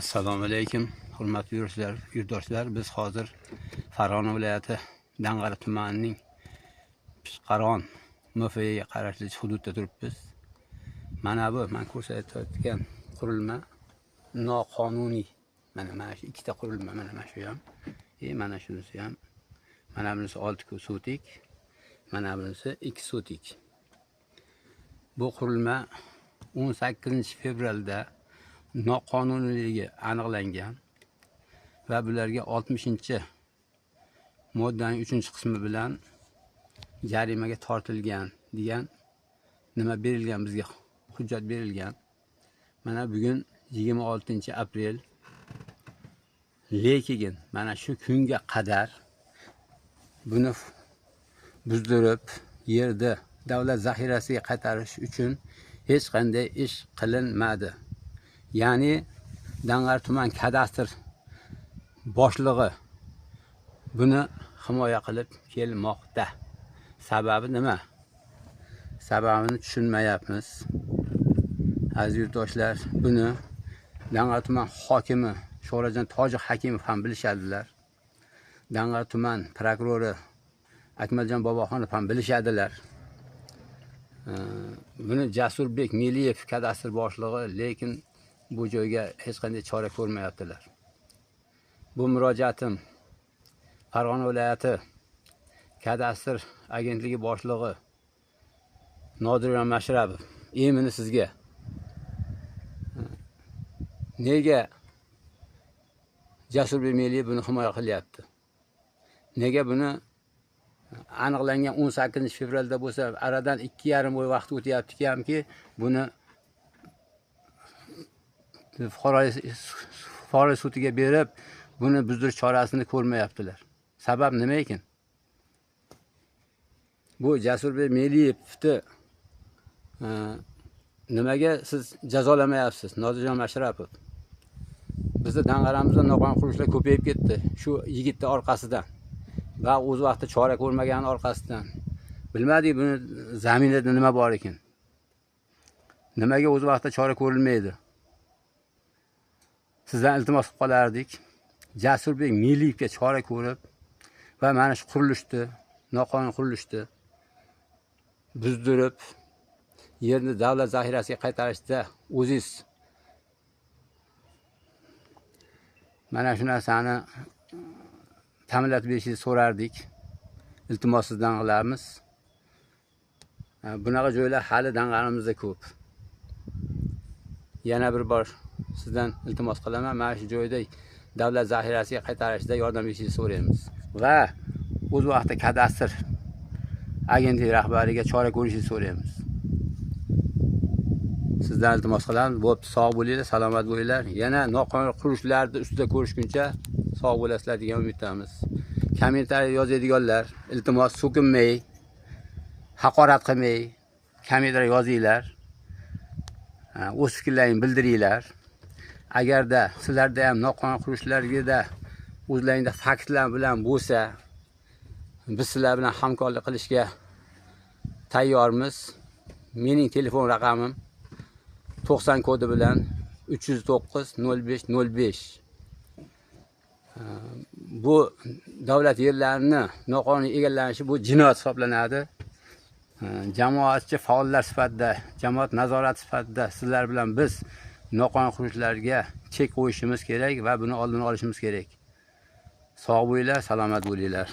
Assalomu alaykum, hurmatli yurtdoshlar. Biz hozir Farg'ona viloyati Dang'ara tumanining Pishqaron MFga qarashli hududda turibmiz. Mana bu men ko'rsatayotgan qurilma noqonuniy. Mana shu ikkita qurilma, mana shu ham, mana shunisi ham. Mana bunisi 6 sotik, mana bunisi 2 sotik. Bu qurilma 18 fevralda noqonuniyligi aniqlangan va bularga 60-moddaning 3-qismi bilan jarimaga tortilgan degan nima berilgan, bizga hujjat berilgan. Mana bugun 26 aprel, lekin mana shu kunga qadar buni buzdirib yerda davlat zaxirasiga qaytarish uchun hech qanday ish qilinmadi. Ya'ni Dang'ara tuman kadastr boshlig'i buni himoya qilib kelmoqda. Sababi nima? Sababini tushunmayapmiz. Aziz yurtdoshlar, buni Dang'ara tuman hokimi Sho'rajon Tojik Hakimov ham bilishadilar. Dang'ara tuman prokurori Akmaljon Boboxonov ham bilishadilar. Buni Jasurbek Meliyev kadastr boshlig'i, lekin bu joyga hech qanday chora ko'rmayaptilar. Bu murojaatim Farg'ona viloyati kadastr agentligi boshlig'i Nodirjon Mashrabov. Emini sizga. Nega Jasurbek Meliyev buni himoya qilyapti? Nega buni aniqlangan 18 fevralda bo'lsa, aradan 2,5 oy vaqt o'tyaptiki hamki, buni fuqarolik sudiga berib, buni buzdirish chorasini ko'rmayaptilar. Sabab nima ekan? Bu Jasurbek Meliyevni nimaga siz jazolamayapsiz, Nodirjon Mashrabov? Bizda Dang'aramizda noqonuniy qurishlar ko'payib ketdi. Shu yigitning orqasidan va o'z vaqtida chora ko'rmagani orqasidan. Bilmadik buni zaminida nima bor ekan. Nimaga o'z vaqtida chora ko'rilmaydi? Sizdan iltimos qilib qolardik. Jasurbek Meliyevga chora ko'rib va mana shu qurilishni, noqonuniy qurilishni buzdirib, yerni davlat zaxirasiga qaytarishda o'zingiz mana shu narsani ta'minlatib berishingizni so'rardik. Iltimos sizdan qilamiz. Bunaqa joylar hali Dang'aramizda ko'p. Yana bir bor sizdan iltimos qilaman, mana shu joyda davlat zaxirasiga qaytarishda yordam berishingizni so'raymiz va o'z vaqtida kadastr agentligi rahbariga chora ko'rishingizni so'raymiz. Sizdan iltimos qilamiz. Bo'pti, sog' bo'linglar, salomat bo'linglar. Yana noqonuniy qurishlarni ustida ko'rishguncha sog' bo'lasizlar degan umiddamiz. Kommentariy yozadiganlar, iltimos so'kinmay, haqorat qilmay, kommentariy yozinglar. O'z fikrlaringizni bildiringlar. Agarda sizlarda ham noqonuniy qurishlarga o'zlaringizda faktlar bilan bo'lsa, biz sizlar bilan hamkorlik qilishga tayyormiz. Mening telefon raqamim 90 kodi bilan 309 05 05. Bu davlat yerlarini noqonuniy egallanishi bu jinoyat hisoblanadi. Jamoatchi faollar sifatida, jamoat nazorati sifatida sizlar bilan biz noqonuniy qurishlarga chek qo'yishimiz kerak va buni oldini olishimiz kerak. Sog' bo'linglar, salomat bo'linglar.